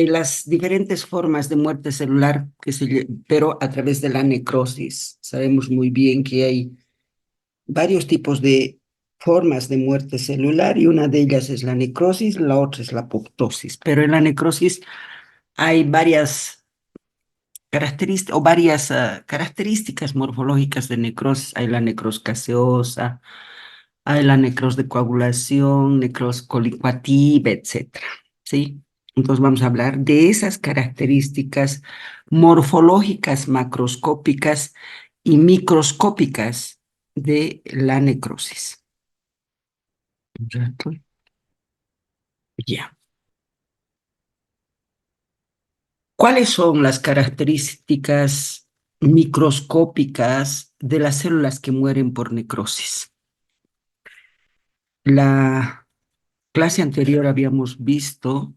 las diferentes formas de muerte celular, pero a través de la necrosis. Sabemos muy bien que hay varios tipos de formas de muerte celular y una de ellas es la necrosis, la otra es la apoptosis. Pero en la necrosis hay varias características o varias características morfológicas de necrosis. Hay la necrosis gaseosa, hay la necrosis de coagulación, necrosis colicoactiva, etcétera. ¿Sí? Entonces vamos a hablar de esas características morfológicas macroscópicas y microscópicas de la necrosis. Un rato. Ya. ¿Cuáles son las características microscópicas de las células que mueren por necrosis? La clase anterior habíamos visto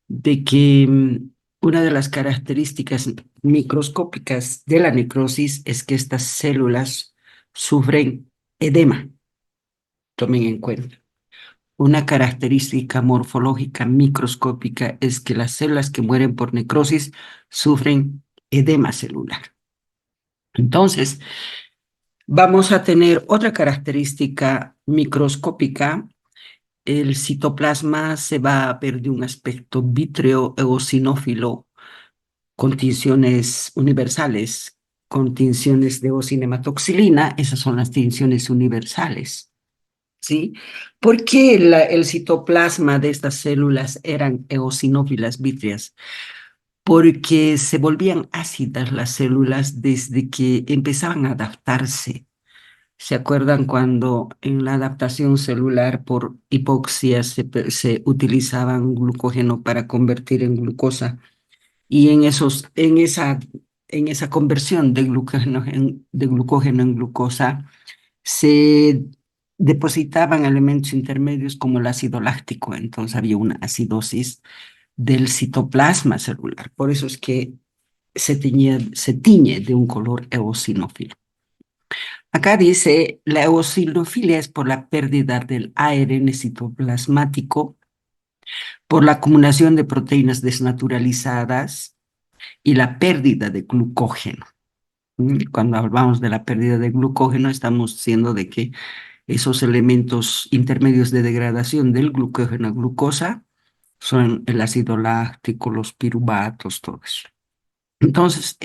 de que una de las características microscópicas de la necrosis es que estas células sufren edema. Tomen en cuenta. Una característica morfológica microscópica es que las células que mueren por necrosis sufren edema celular. Entonces, vamos a tener otra característica microscópica. El citoplasma se va a ver de un aspecto vítreo eosinófilo con tinciones universales, con tinciones de eosinematoxilina. Esas son las tinciones universales. ¿Sí? ¿Por qué el citoplasma de estas células eran eosinófilas vítreas? Porque se volvían ácidas las células desde que empezaban a adaptarse. ¿Se acuerdan cuando en la adaptación celular por hipoxia se utilizaban glucógeno para convertir en glucosa? Y en esa conversión de glucógeno en glucosa se depositaban elementos intermedios como el ácido láctico. Entonces había una acidosis del citoplasma celular. Por eso es que se tiñe de un color eosinófilo. Acá dice, la eosinofilia es por la pérdida del ARN citoplasmático, por la acumulación de proteínas desnaturalizadas y la pérdida de glucógeno. Cuando hablamos de la pérdida de glucógeno, estamos diciendo de que esos elementos intermedios de degradación del glucógeno a glucosa son el ácido láctico, los piruvatos, todo eso. Entonces,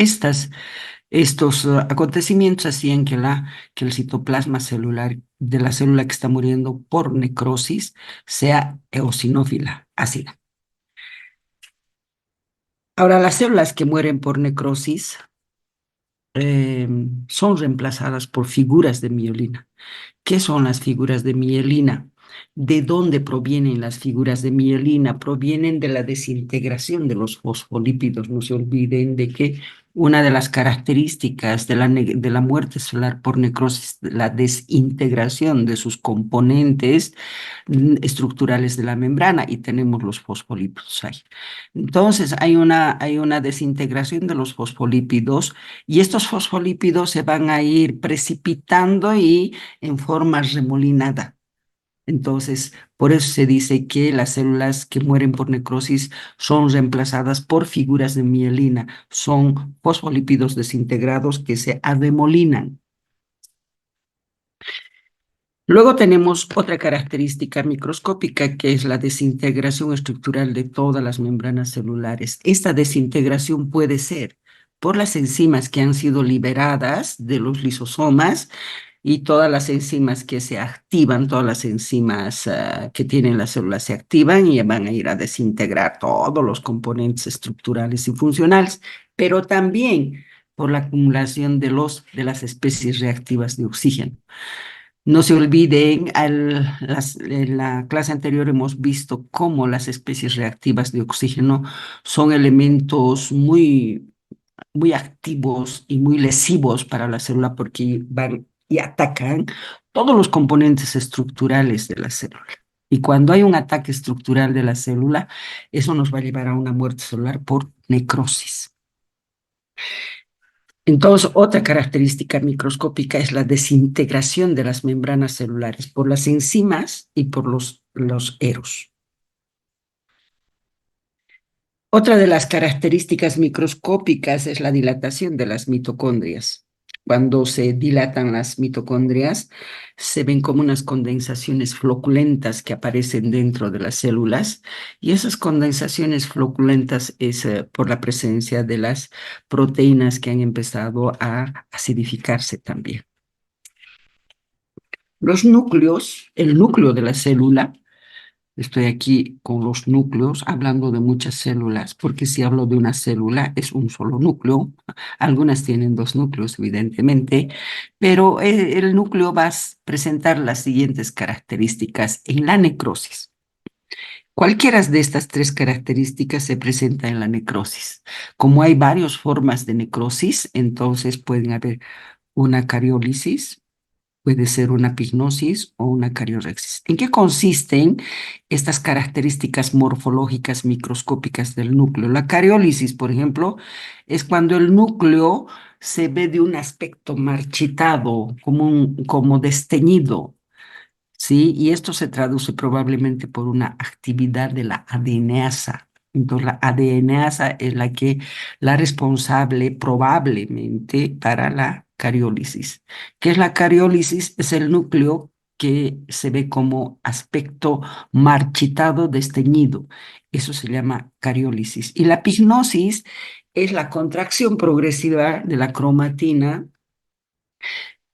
estos acontecimientos hacían que el citoplasma celular de la célula que está muriendo por necrosis sea eosinófila, ácida. Ahora, las células que mueren por necrosis son reemplazadas por figuras de mielina. ¿Qué son las figuras de mielina? ¿De dónde provienen las figuras de mielina? Provienen de la desintegración de los fosfolípidos. No se olviden de que una de las características de la muerte celular por necrosis, la desintegración de sus componentes estructurales de la membrana, y tenemos los fosfolípidos ahí. Entonces, hay una desintegración de los fosfolípidos y estos fosfolípidos se van a ir precipitando y en forma remolinada. Entonces, por eso se dice que las células que mueren por necrosis son reemplazadas por figuras de mielina, son fosfolípidos desintegrados que se arremolinan. Luego tenemos otra característica microscópica que es la desintegración estructural de todas las membranas celulares. Esta desintegración puede ser por las enzimas que han sido liberadas de los lisosomas y todas las enzimas que se activan, todas las enzimas que tienen las células se activan y van a ir a desintegrar todos los componentes estructurales y funcionales, pero también por la acumulación de las especies reactivas de oxígeno. No se olviden, en la clase anterior hemos visto cómo las especies reactivas de oxígeno son elementos muy activos y muy lesivos para la célula porque van y atacan todos los componentes estructurales de la célula. Y cuando hay un ataque estructural de la célula, eso nos va a llevar a una muerte celular por necrosis. Entonces, otra característica microscópica es la desintegración de las membranas celulares por las enzimas y por los eros. Otra de las características microscópicas es la dilatación de las mitocondrias. Cuando se dilatan las mitocondrias, se ven como unas condensaciones floculentas que aparecen dentro de las células, y esas condensaciones floculentas es por la presencia de las proteínas que han empezado a acidificarse también. Los núcleos, el núcleo de la célula. Estoy aquí con los núcleos, hablando de muchas células, porque si hablo de una célula es un solo núcleo. Algunas tienen dos núcleos, evidentemente, pero el núcleo va a presentar las siguientes características en la necrosis. Cualquiera de estas tres características se presenta en la necrosis. Como hay varias formas de necrosis, entonces pueden haber una cariólisis, puede ser una pignosis o una cariorexis. ¿En qué consisten estas características morfológicas microscópicas del núcleo? La cariólisis, por ejemplo, es cuando el núcleo se ve de un aspecto marchitado, como desteñido, ¿sí? Y esto se traduce probablemente por una actividad de la adeneasa. Entonces, la adeneasa es la responsable probablemente para la cariólisis. ¿Qué es la cariólisis? Es el núcleo que se ve como aspecto marchitado, desteñido. Eso se llama cariólisis. Y la pignosis es la contracción progresiva de la cromatina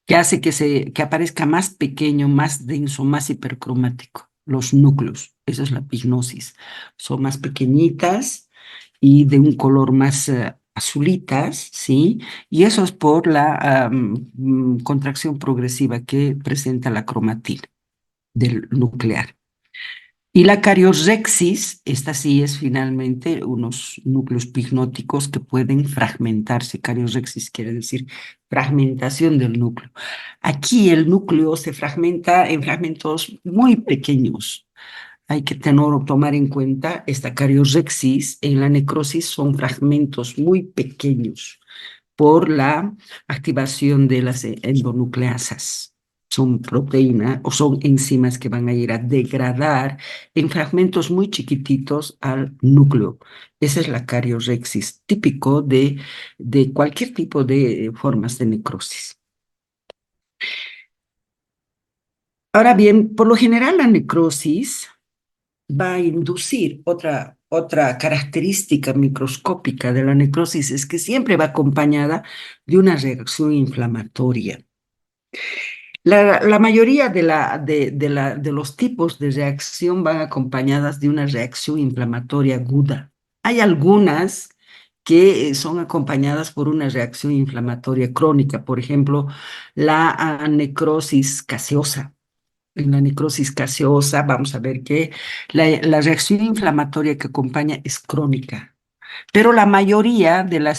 que hace que aparezca más pequeño, más denso, más hipercromático. Los núcleos, esa es la pignosis. Son más pequeñitas y de un color más azulitas, ¿sí? Y eso es por la contracción progresiva que presenta la cromatina del nuclear. Y la cariorexis, esta sí es finalmente unos núcleos pignóticos que pueden fragmentarse. Cariorexis quiere decir fragmentación del núcleo. Aquí el núcleo se fragmenta en fragmentos muy pequeños. Hay que tomar en cuenta esta cariorexis. En la necrosis son fragmentos muy pequeños por la activación de las endonucleasas. Son proteínas o son enzimas que van a ir a degradar en fragmentos muy chiquititos al núcleo. Esa es la cariorexis, típico de cualquier tipo de formas de necrosis. Ahora bien, por lo general la necrosis va a inducir otra característica microscópica de la necrosis, es que siempre va acompañada de una reacción inflamatoria. La mayoría de los tipos de reacción van acompañadas de una reacción inflamatoria aguda. Hay algunas que son acompañadas por una reacción inflamatoria crónica, por ejemplo, la necrosis gaseosa. En la necrosis gaseosa vamos a ver que la reacción inflamatoria que acompaña es crónica. Pero la mayoría de la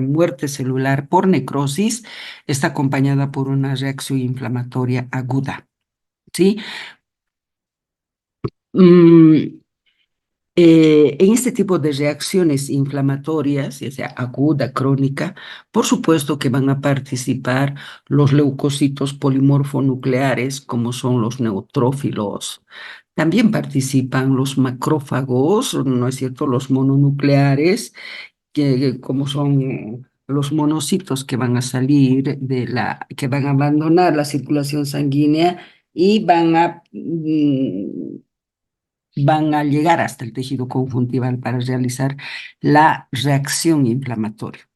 muerte celular por necrosis está acompañada por una reacción inflamatoria aguda, ¿sí? Mm, en este tipo de reacciones inflamatorias, ya sea aguda, crónica, por supuesto que van a participar los leucocitos polimorfonucleares, como son los neutrófilos. También participan los macrófagos, ¿no es cierto? Los mononucleares, como son los monocitos que van a salir que van a abandonar la circulación sanguínea y van a llegar hasta el tejido conjuntival para realizar la reacción inflamatoria.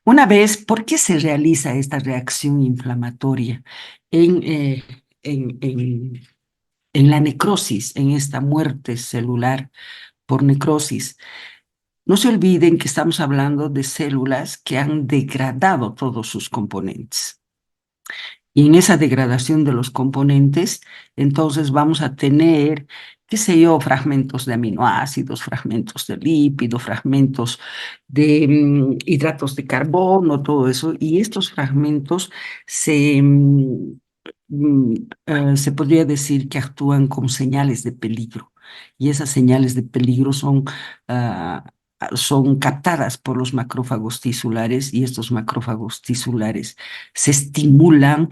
Una vez, ¿por qué se realiza esta reacción inflamatoria en, eh, en, en, en la necrosis, en esta muerte celular por necrosis? No se olviden que estamos hablando de células que han degradado todos sus componentes. Y en esa degradación de los componentes, entonces vamos a tener, qué sé yo, fragmentos de aminoácidos, fragmentos de lípidos, fragmentos de hidratos de carbono, todo eso. Y estos fragmentos se, se podría decir que actúan como señales de peligro. Y esas señales de peligro son son captadas por los macrófagos tisulares y estos macrófagos tisulares se estimulan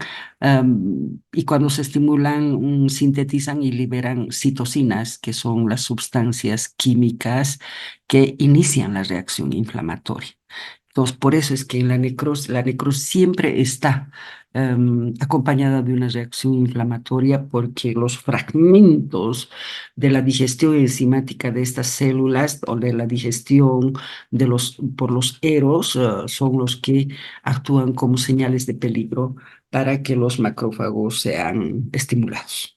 y cuando se estimulan sintetizan y liberan citocinas, que son las sustancias químicas que inician la reacción inflamatoria. Entonces, por eso es que en la necrosis siempre está acompañada de una reacción inflamatoria porque los fragmentos de la digestión enzimática de estas células o de la digestión por los eros son los que actúan como señales de peligro para que los macrófagos sean estimulados.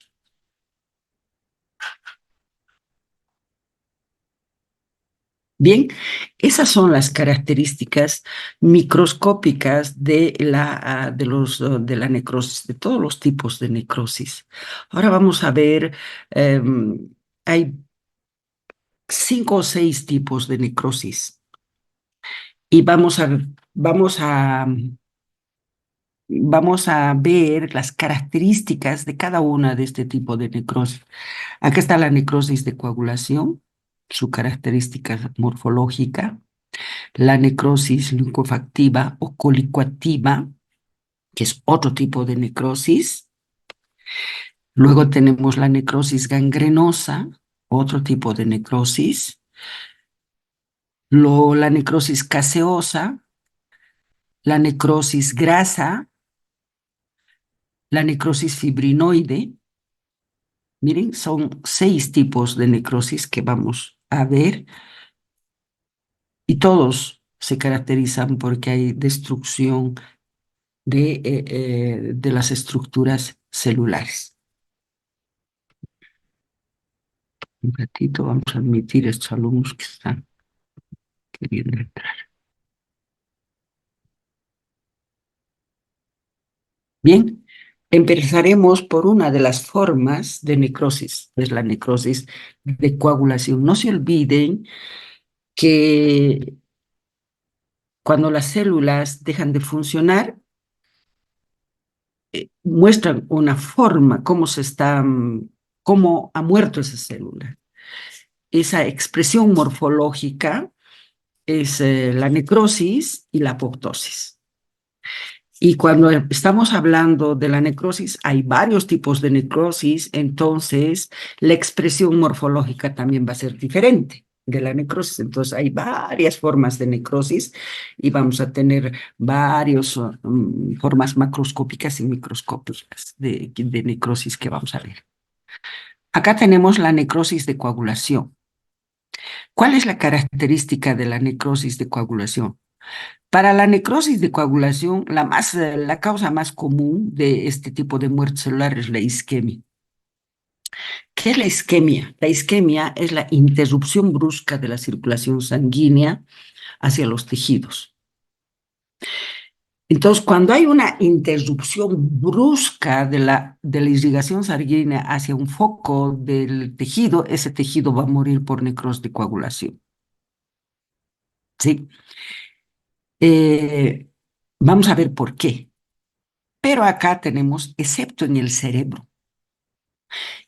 Bien, esas son las características microscópicas de la necrosis, de todos los tipos de necrosis. Ahora vamos a ver, hay 5 o 6 tipos de necrosis y vamos a ver las características de cada una de este tipo de necrosis. Acá está la necrosis de coagulación, su característica morfológica. La necrosis linfofactiva o colicoactiva, que es otro tipo de necrosis. Luego tenemos la necrosis gangrenosa, otro tipo de necrosis. La necrosis caseosa, la necrosis grasa, la necrosis fibrinoide. Miren, son 6 tipos de necrosis que vamos a ver y todos se caracterizan porque hay destrucción de las estructuras celulares. Un ratito, vamos a admitir estos alumnos que están queriendo entrar. Bien, empezaremos por una de las formas de necrosis, es la necrosis de coagulación. No se olviden que cuando las células dejan de funcionar, muestran una forma, cómo ha muerto esa célula. Esa expresión morfológica es la necrosis y la apoptosis. Y cuando estamos hablando de la necrosis, hay varios tipos de necrosis, entonces la expresión morfológica también va a ser diferente de la necrosis. Entonces hay varias formas de necrosis y vamos a tener varias formas macroscópicas y microscópicas de necrosis que vamos a ver. Acá tenemos la necrosis de coagulación. ¿Cuál es la característica de la necrosis de coagulación? Para la necrosis de coagulación, la causa más común de este tipo de muerte celular es la isquemia. ¿Qué es la isquemia? La isquemia es la interrupción brusca de la circulación sanguínea hacia los tejidos. Entonces, cuando hay una interrupción brusca de la irrigación sanguínea hacia un foco del tejido, ese tejido va a morir por necrosis de coagulación. ¿Sí? Vamos a ver por qué. Pero acá tenemos, excepto en el cerebro.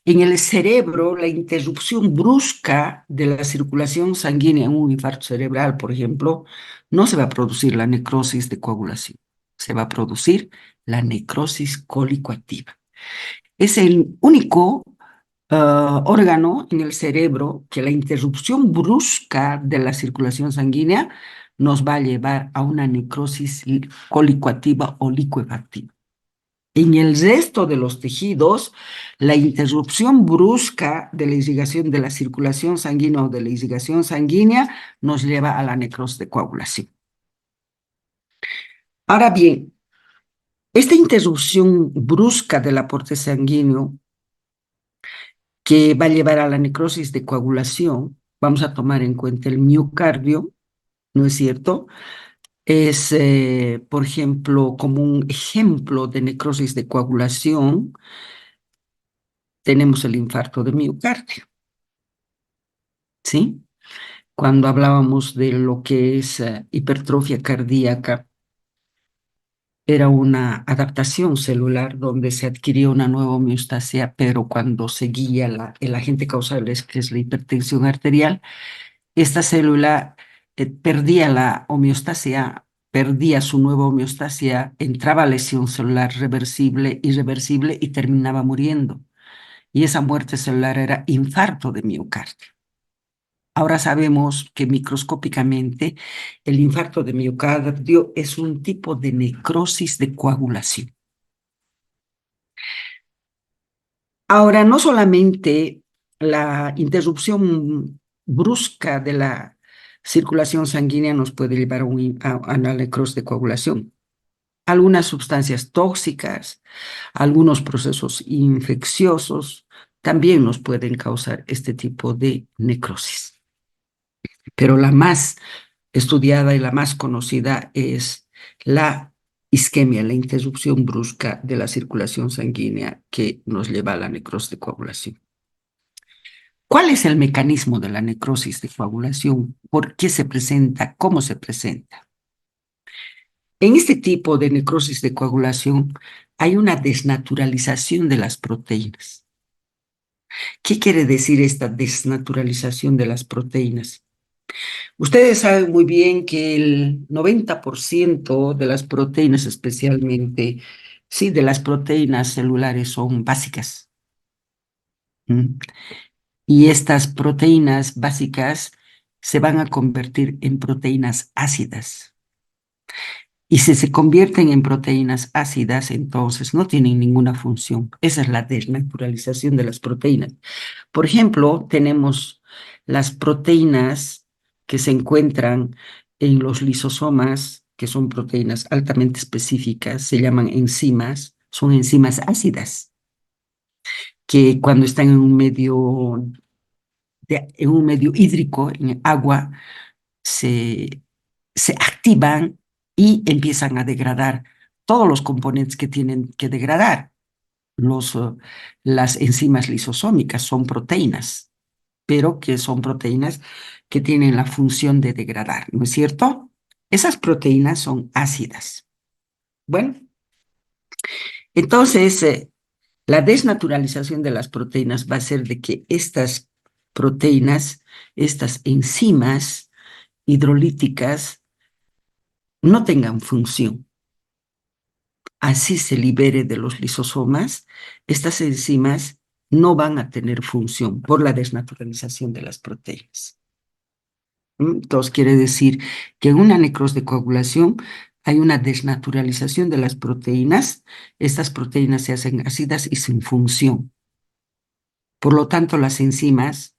En el cerebro, la interrupción brusca de la circulación sanguínea en un infarto cerebral, por ejemplo, no se va a producir la necrosis de coagulación, se va a producir la necrosis colicoactiva. Es el único órgano en el cerebro que la interrupción brusca de la circulación sanguínea nos va a llevar a una necrosis colicoactiva o licuefactiva. En el resto de los tejidos, la interrupción brusca de la irrigación de la circulación sanguínea o de la irrigación sanguínea nos lleva a la necrosis de coagulación. Ahora bien, esta interrupción brusca del aporte sanguíneo que va a llevar a la necrosis de coagulación, vamos a tomar en cuenta el miocardio, ¿no es cierto? Es, por ejemplo, como un ejemplo de necrosis de coagulación, tenemos el infarto de miocardio, ¿sí? Cuando hablábamos de lo que es hipertrofia cardíaca, era una adaptación celular donde se adquiría una nueva homeostasia, pero cuando seguía el agente causal, que es la hipertensión arterial, esta célula perdía la homeostasia, perdía su nueva homeostasia, entraba lesión celular reversible, irreversible y terminaba muriendo. Y esa muerte celular era infarto de miocardio. Ahora sabemos que microscópicamente el infarto de miocardio es un tipo de necrosis de coagulación. Ahora, no solamente la interrupción brusca de la circulación sanguínea nos puede llevar a una necrosis de coagulación. Algunas sustancias tóxicas, algunos procesos infecciosos también nos pueden causar este tipo de necrosis. Pero la más estudiada y la más conocida es la isquemia, la interrupción brusca de la circulación sanguínea que nos lleva a la necrosis de coagulación. ¿Cuál es el mecanismo de la necrosis de coagulación? ¿Por qué se presenta? ¿Cómo se presenta? En este tipo de necrosis de coagulación hay una desnaturalización de las proteínas. ¿Qué quiere decir esta desnaturalización de las proteínas? Ustedes saben muy bien que el 90% de las proteínas, especialmente, sí, de las proteínas celulares son básicas. ¿Mm? Y estas proteínas básicas se van a convertir en proteínas ácidas. Y si se convierten en proteínas ácidas, entonces no tienen ninguna función. Esa es la desnaturalización de las proteínas. Por ejemplo, tenemos las proteínas que se encuentran en los lisosomas, que son proteínas altamente específicas, se llaman enzimas, son enzimas ácidas, que cuando están en un medio hídrico, en agua, se, se activan y empiezan a degradar todos los componentes que tienen que degradar. Las enzimas lisosómicas son proteínas, pero que son proteínas que tienen la función de degradar, ¿no es cierto? Esas proteínas son ácidas. Bueno, entonces la desnaturalización de las proteínas va a ser de que estas proteínas, estas enzimas hidrolíticas, no tengan función. Así se libere de los lisosomas, estas enzimas no van a tener función por la desnaturalización de las proteínas. Entonces quiere decir que en una necrosis de coagulación hay una desnaturalización de las proteínas. Estas proteínas se hacen ácidas y sin función. Por lo tanto, las enzimas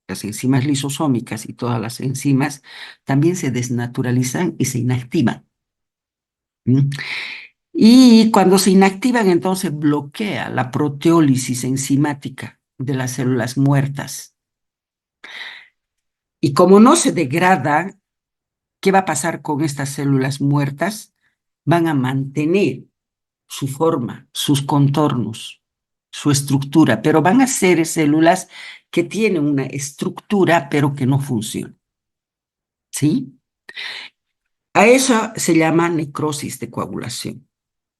lisosómicas y todas las enzimas también se desnaturalizan y se inactivan. ¿Mm? Y cuando se inactivan, entonces bloquea la proteólisis enzimática de las células muertas. Y como no se degrada, ¿qué va a pasar con estas células muertas? Van a mantener su forma, sus contornos, su estructura, pero van a ser células que tienen una estructura, pero que no funcionan. ¿Sí? A eso se llama necrosis de coagulación,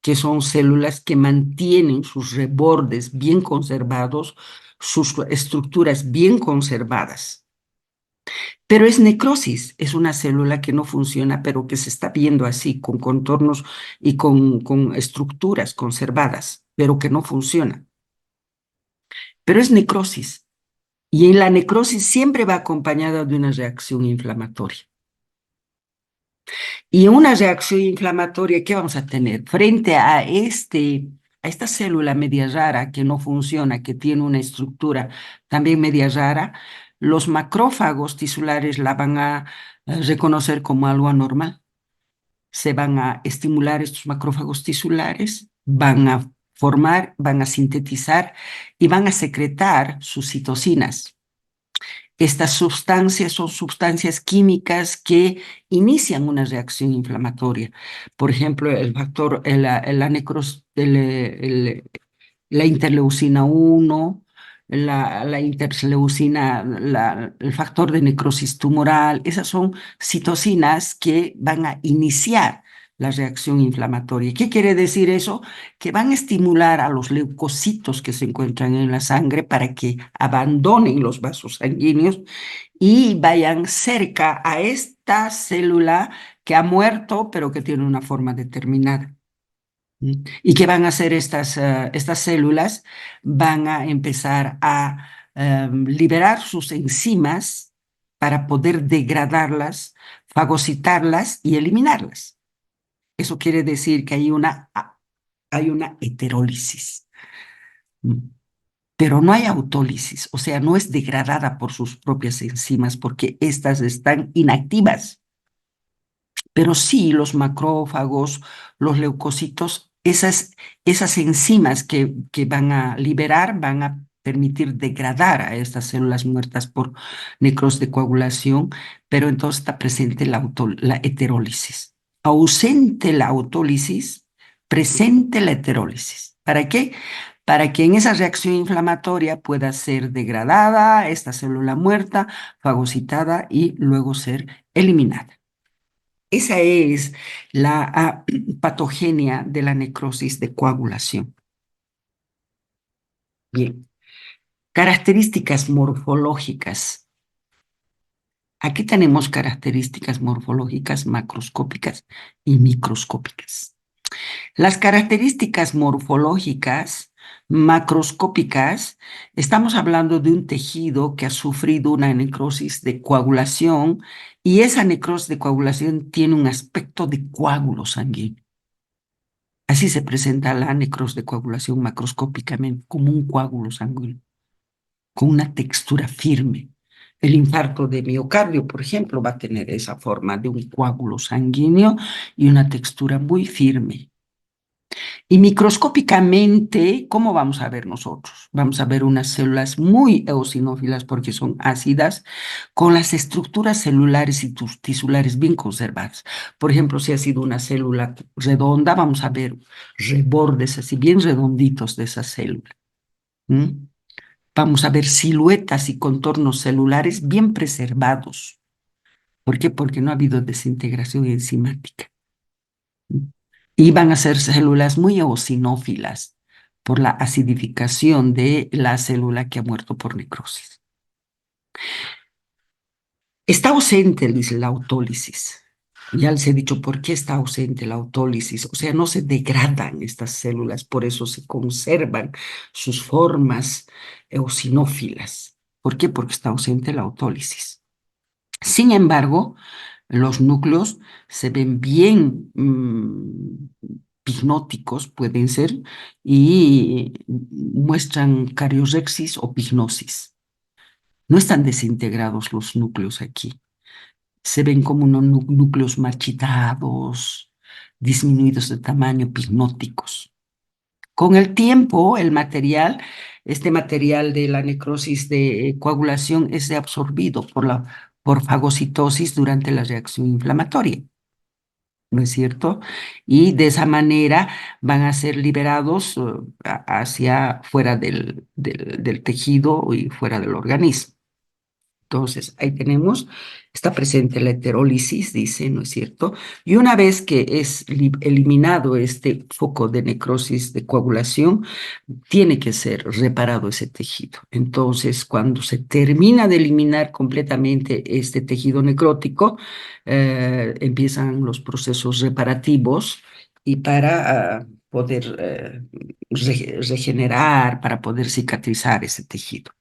que son células que mantienen sus rebordes bien conservados, sus estructuras bien conservadas. Pero es necrosis, es una célula que no funciona, pero que se está viendo así, con contornos y con estructuras conservadas, pero que no funciona. Pero es necrosis. Y en la necrosis siempre va acompañada de una reacción inflamatoria. Y en una reacción inflamatoria, ¿qué vamos a tener? Frente a esta célula media rara que no funciona, que tiene una estructura también media rara, los macrófagos tisulares la van a reconocer como algo anormal. Se van a estimular estos macrófagos tisulares, van a formar, van a sintetizar y van a secretar sus citocinas. Estas sustancias son sustancias químicas que inician una reacción inflamatoria. Por ejemplo, el factor, la interleucina 1, la interleucina, el factor de necrosis tumoral, esas son citocinas que van a iniciar la reacción inflamatoria. ¿Qué quiere decir eso? Que van a estimular a los leucocitos que se encuentran en la sangre para que abandonen los vasos sanguíneos y vayan cerca a esta célula que ha muerto, pero que tiene una forma determinada. ¿Y qué van a hacer estas células? Van a empezar a liberar sus enzimas para poder degradarlas, fagocitarlas y eliminarlas. Eso quiere decir que hay una heterólisis, pero no hay autólisis, o sea, no es degradada por sus propias enzimas porque estas están inactivas. Pero sí los macrófagos, los leucocitos, esas enzimas que van a liberar van a permitir degradar a estas células muertas por necrosis de coagulación, pero entonces está presente la heterólisis. Ausente la autólisis, presente la heterólisis. ¿Para qué? Para que en esa reacción inflamatoria pueda ser degradada esta célula muerta, fagocitada y luego ser eliminada. Esa es la patogenia de la necrosis de coagulación. Bien, características morfológicas. Aquí tenemos características morfológicas macroscópicas y microscópicas. Las características morfológicas macroscópicas, estamos hablando de un tejido que ha sufrido una necrosis de coagulación y esa necrosis de coagulación tiene un aspecto de coágulo sanguíneo. Así se presenta la necrosis de coagulación macroscópicamente, como un coágulo sanguíneo, con una textura firme. El infarto de miocardio, por ejemplo, va a tener esa forma de un coágulo sanguíneo y una textura muy firme. Y microscópicamente, ¿cómo vamos a ver nosotros? Vamos a ver unas células muy eosinófilas porque son ácidas, con las estructuras celulares y tisulares bien conservadas. Por ejemplo, si ha sido una célula redonda, vamos a ver rebordes así bien redonditos de esa célula. ¿Mm? Vamos a ver siluetas y contornos celulares bien preservados. ¿Por qué? Porque no ha habido desintegración enzimática. Y van a ser células muy eosinófilas por la acidificación de la célula que ha muerto por necrosis. Está ausente, dice, la autólisis. Ya les he dicho por qué está ausente la autólisis. O sea, no se degradan estas células, por eso se conservan sus formas eosinófilas. ¿Por qué? Porque está ausente la autólisis. Sin embargo, los núcleos se ven bien pignóticos, pueden ser, y muestran cariorexis o pignosis. No están desintegrados los núcleos aquí. Se ven como unos núcleos marchitados, disminuidos de tamaño, pignóticos. Con el tiempo, este material de la necrosis de coagulación es absorbido por fagocitosis durante la reacción inflamatoria, ¿no es cierto? Y de esa manera van a ser liberados hacia fuera del tejido y fuera del organismo. Entonces, ahí tenemos, está presente la heterólisis, dice, ¿no es cierto? Y una vez que es eliminado este foco de necrosis de coagulación, tiene que ser reparado ese tejido. Entonces, cuando se termina de eliminar completamente este tejido necrótico, empiezan los procesos reparativos y para poder regenerar, para poder cicatrizar ese tejido.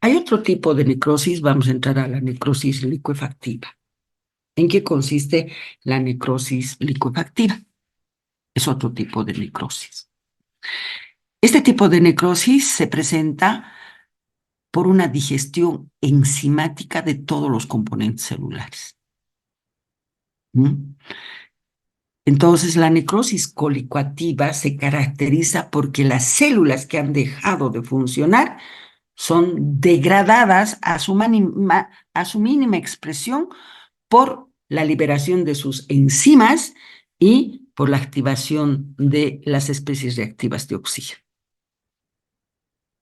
Hay otro tipo de necrosis, vamos a entrar a la necrosis licuefactiva. ¿En qué consiste la necrosis licuefactiva? Es otro tipo de necrosis. Este tipo de necrosis se presenta por una digestión enzimática de todos los componentes celulares. ¿Mm? Entonces, la necrosis colicoactiva se caracteriza porque las células que han dejado de funcionar son degradadas a su mínima expresión por la liberación de sus enzimas y por la activación de las especies reactivas de oxígeno.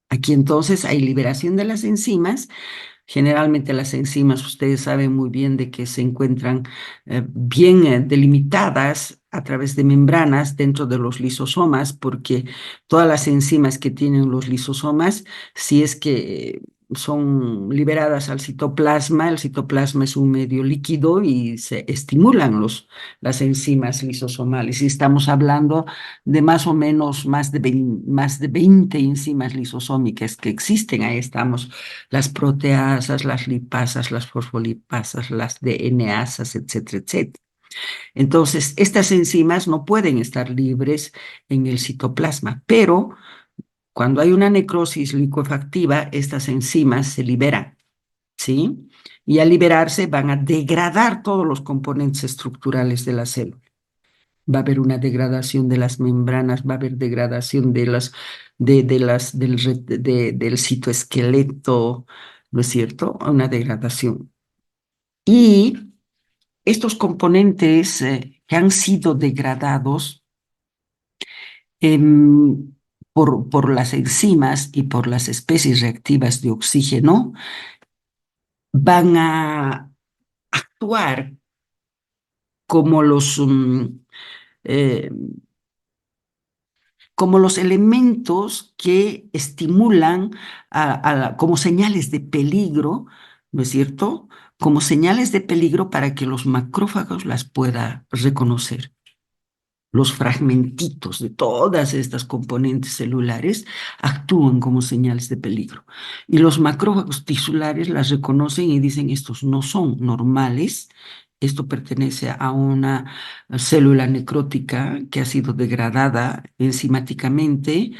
Aquí entonces hay liberación de las enzimas. Generalmente las enzimas, ustedes saben muy bien de que se encuentran bien delimitadas a través de membranas dentro de los lisosomas, porque todas las enzimas que tienen los lisosomas, si es que son liberadas al citoplasma, el citoplasma es un medio líquido y se estimulan las enzimas lisosomales. Y estamos hablando de más o menos más de 20 enzimas lisosómicas que existen. Ahí estamos las proteasas, las lipasas, las fosfolipasas, las DNasas, etcétera, etcétera. Entonces, estas enzimas no pueden estar libres en el citoplasma, pero cuando hay una necrosis licuefactiva, estas enzimas se liberan, ¿sí? Y al liberarse van a degradar todos los componentes estructurales de la célula. Va a haber una degradación de las membranas, va a haber degradación del citoesqueleto, ¿no es cierto? Una degradación. Y estos componentes que han sido degradados em, por las enzimas y por las especies reactivas de oxígeno van a actuar como eh, como los elementos que estimulan como señales de peligro, ¿no es cierto? Como señales de peligro para que los macrófagos las puedan reconocer. Los fragmentitos de todas estas componentes celulares actúan como señales de peligro. Y los macrófagos tisulares las reconocen y dicen, estos no son normales, esto pertenece a una célula necrótica que ha sido degradada enzimáticamente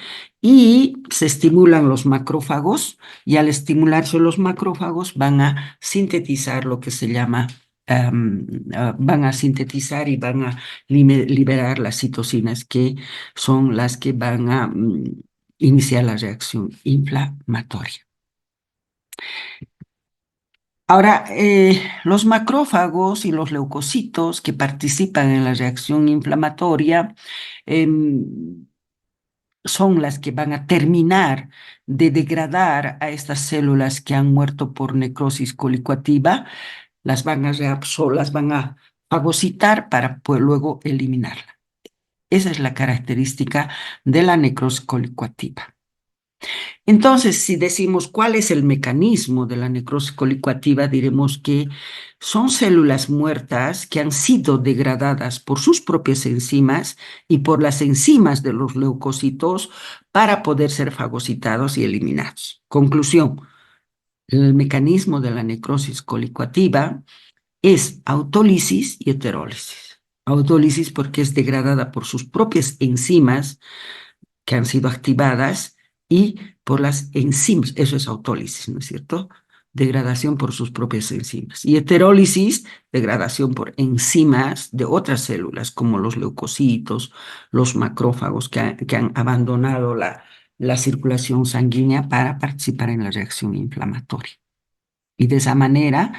y se estimulan los macrófagos y al estimularse los macrófagos van a sintetizar lo que se llama van a sintetizar y van a liberar las citocinas, que son las que van a iniciar la reacción inflamatoria. Ahora, los macrófagos y los leucocitos que participan en la reacción inflamatoria son las que van a terminar de degradar a estas células que han muerto por necrosis colicoactiva, las van a fagocitar para luego eliminarla. Esa es la característica de la necrosis colicoactiva. Entonces, si decimos cuál es el mecanismo de la necrosis colicoactiva, diremos que son células muertas que han sido degradadas por sus propias enzimas y por las enzimas de los leucocitos para poder ser fagocitados y eliminados. Conclusión, el mecanismo de la necrosis colicoactiva es autólisis y heterólisis. Autólisis porque es degradada por sus propias enzimas que han sido activadas y por las enzimas, eso es autólisis, ¿no es cierto? Degradación por sus propias enzimas. Y heterólisis, degradación por enzimas de otras células, como los leucocitos, los macrófagos que han abandonado la circulación sanguínea para participar en la reacción inflamatoria. Y de esa manera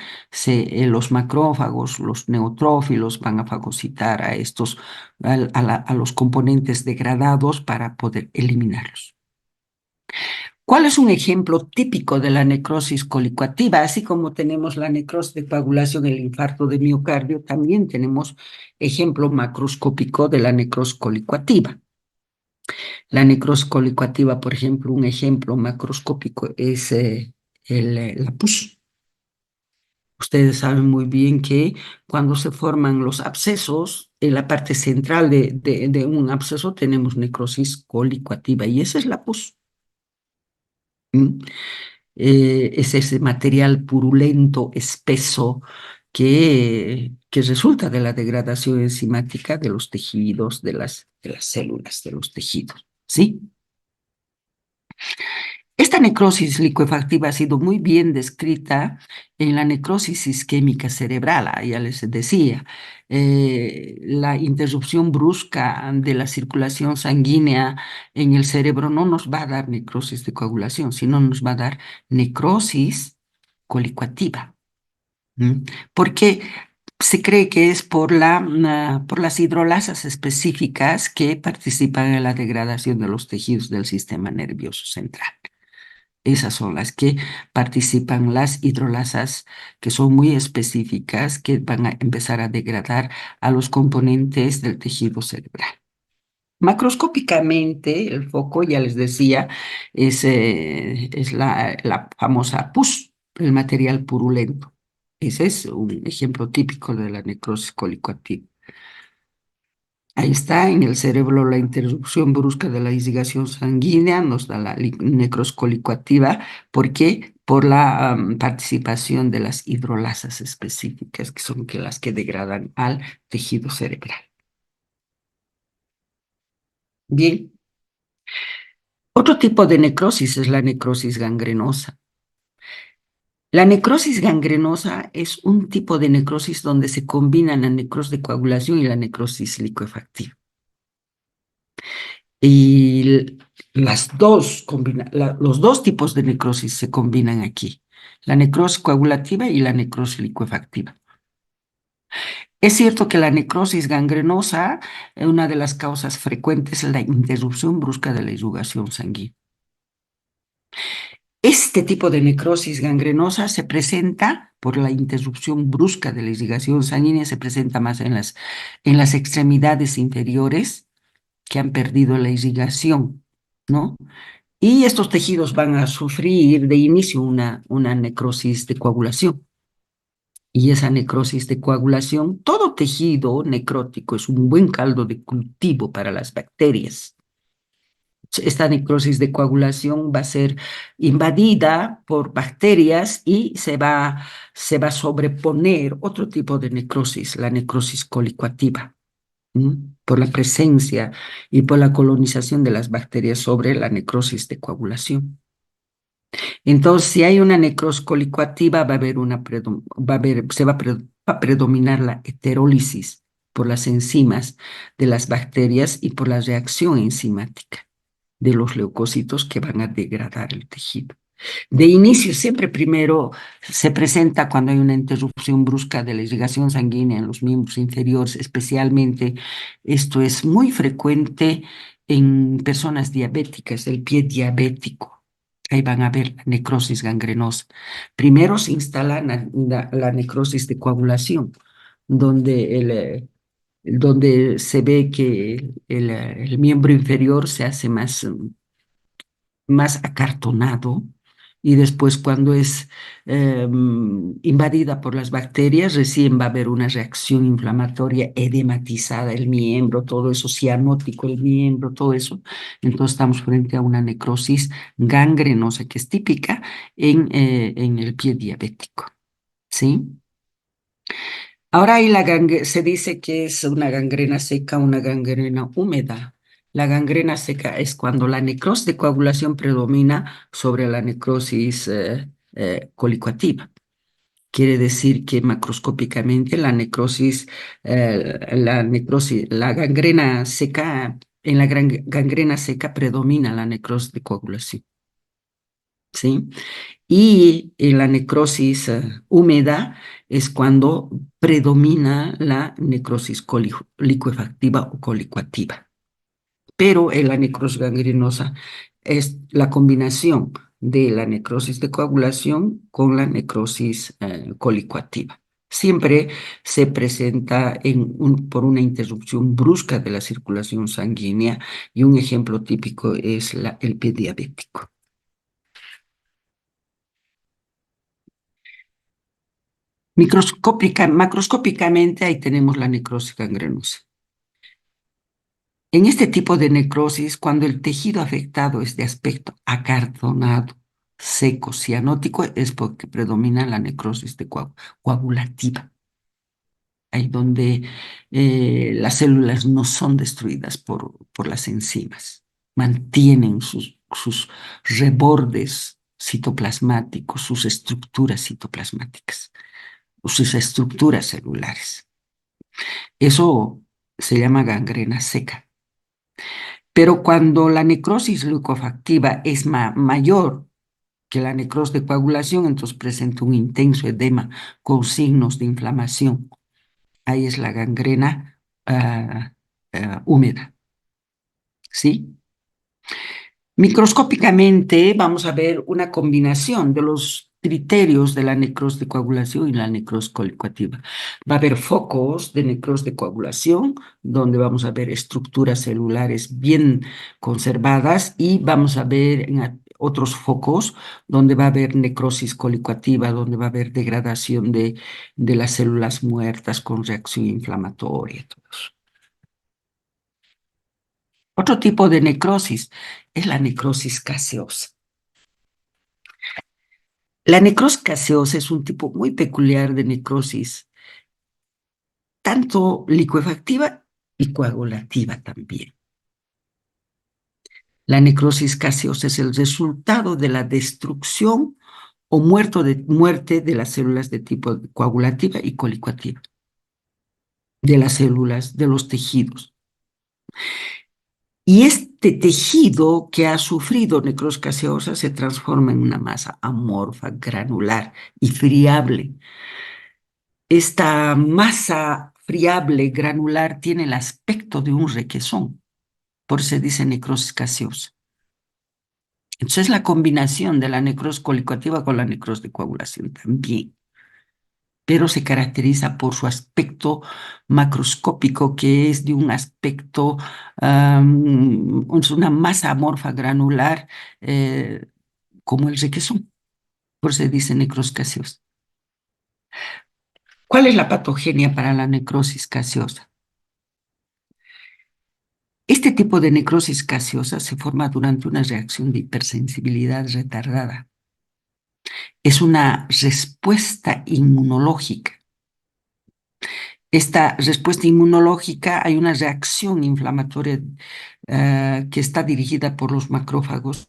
los macrófagos, los neutrófilos van a fagocitar a los componentes degradados para poder eliminarlos. ¿Cuál es un ejemplo típico de la necrosis colicoactiva? Así como tenemos la necrosis de coagulación, el infarto de miocardio, también tenemos ejemplo macroscópico de la necrosis colicoactiva. La necrosis colicoactiva, por ejemplo, un ejemplo macroscópico es la pus. Ustedes saben muy bien que cuando se forman los abscesos, en la parte central de un absceso tenemos necrosis colicoactiva y esa es la pus. ¿Mm? Es ese material purulento, espeso, que resulta de la degradación enzimática de los tejidos, de las células de los tejidos, ¿sí? Esta necrosis licuefactiva ha sido muy bien descrita en la necrosis isquémica cerebral, ya les decía, la interrupción brusca de la circulación sanguínea en el cerebro no nos va a dar necrosis de coagulación, sino nos va a dar necrosis colicoactiva. Porque se cree que es por las hidrolasas específicas que participan en la degradación de los tejidos del sistema nervioso central. Esas son las que participan las hidrolasas, que son muy específicas, que van a empezar a degradar a los componentes del tejido cerebral. Macroscópicamente, el foco, ya les decía, es la famosa pus, el material purulento. Ese es un ejemplo típico de la necrosis colicoactiva. Ahí está, en el cerebro la interrupción brusca de la irrigación sanguínea nos da la necrosis colicoactiva. ¿Por qué? Por la participación de las hidrolasas específicas, que son las que degradan al tejido cerebral. Bien, otro tipo de necrosis es la necrosis gangrenosa. La necrosis gangrenosa es un tipo de necrosis donde se combinan la necrosis de coagulación y la necrosis licuefactiva. Y los dos tipos de necrosis se combinan aquí, la necrosis coagulativa y la necrosis licuefactiva. Es cierto que la necrosis gangrenosa, una de las causas frecuentes es la interrupción brusca de la irrigación sanguínea. Este tipo de necrosis gangrenosa se presenta por la interrupción brusca de la irrigación sanguínea, se presenta más en las extremidades inferiores que han perdido la irrigación, ¿no? Y estos tejidos van a sufrir de inicio una necrosis de coagulación. Y esa necrosis de coagulación, todo tejido necrótico es un buen caldo de cultivo para las bacterias. Esta necrosis de coagulación va a ser invadida por bacterias y se va a sobreponer otro tipo de necrosis, la necrosis colicoactiva, por la presencia y por la colonización de las bacterias sobre la necrosis de coagulación. Entonces, si hay una necrosis colicoactiva, va a predominar la heterólisis por las enzimas de las bacterias y por la reacción enzimática de los leucocitos que van a degradar el tejido. De inicio, siempre primero se presenta cuando hay una interrupción brusca de la irrigación sanguínea en los miembros inferiores, especialmente esto es muy frecuente en personas diabéticas, el pie diabético. Ahí van a ver la necrosis gangrenosa. Primero se instala la necrosis de coagulación, donde donde se ve que el miembro inferior se hace más acartonado y después cuando es invadida por las bacterias, recién va a haber una reacción inflamatoria edematizada el miembro, todo eso, cianótico el miembro, todo eso. Entonces estamos frente a una necrosis gangrenosa que es típica en el pie diabético, ¿sí? Ahora se dice que es una gangrena seca, una gangrena húmeda. La gangrena seca es cuando la necrosis de coagulación predomina sobre la necrosis colicoactiva. Quiere decir que macroscópicamente la gangrena seca, en la gangrena seca predomina la necrosis de coagulación, ¿sí? Y en la necrosis húmeda es cuando predomina la necrosis licuefactiva o colicoactiva. Pero en la necrosis gangrenosa es la combinación de la necrosis de coagulación con la necrosis colicoactiva. Siempre se presenta por una interrupción brusca de la circulación sanguínea y un ejemplo típico es el pie diabético. Macroscópicamente ahí tenemos la necrosis gangrenosa. En este tipo de necrosis, cuando el tejido afectado es de aspecto acartonado, seco, cianótico, es porque predomina la necrosis de coagulativa, ahí donde las células no son destruidas por las enzimas, mantienen sus rebordes citoplasmáticos, sus estructuras citoplasmáticas, sus estructuras celulares. Eso se llama gangrena seca. Pero cuando la necrosis leucofactiva es mayor que la necrosis de coagulación, entonces presenta un intenso edema con signos de inflamación. Ahí es la gangrena húmeda, ¿sí? Microscópicamente vamos a ver una combinación de los criterios de la necrosis de coagulación y la necrosis colicuativa. Va a haber focos de necrosis de coagulación, donde vamos a ver estructuras celulares bien conservadas, y vamos a ver en otros focos donde va a haber necrosis colicuativa, donde va a haber degradación de las células muertas con reacción inflamatoria. Otro tipo de necrosis es la necrosis gaseosa. La necrosis gaseosa es un tipo muy peculiar de necrosis, tanto licuefactiva y coagulativa también. La necrosis gaseosa es el resultado de la destrucción o muerte de las células de tipo coagulativa y colicuativa, de las células, de los tejidos. Y este tejido que ha sufrido necrosis gaseosa se transforma en una masa amorfa, granular y friable. Esta masa friable, granular, tiene el aspecto de un requesón, por eso se dice necrosis gaseosa. Entonces es la combinación de la necrosis colicuativa con la necrosis de coagulación también, pero se caracteriza por su aspecto macroscópico, que es de un aspecto, una masa amorfa granular, como el requesón, por eso se dice necrosis gaseosa. ¿Cuál es la patogenia para la necrosis gaseosa? Este tipo de necrosis gaseosa se forma durante una reacción de hipersensibilidad retardada. Es una respuesta inmunológica. Esta respuesta inmunológica, hay una reacción inflamatoria que está dirigida por los macrófagos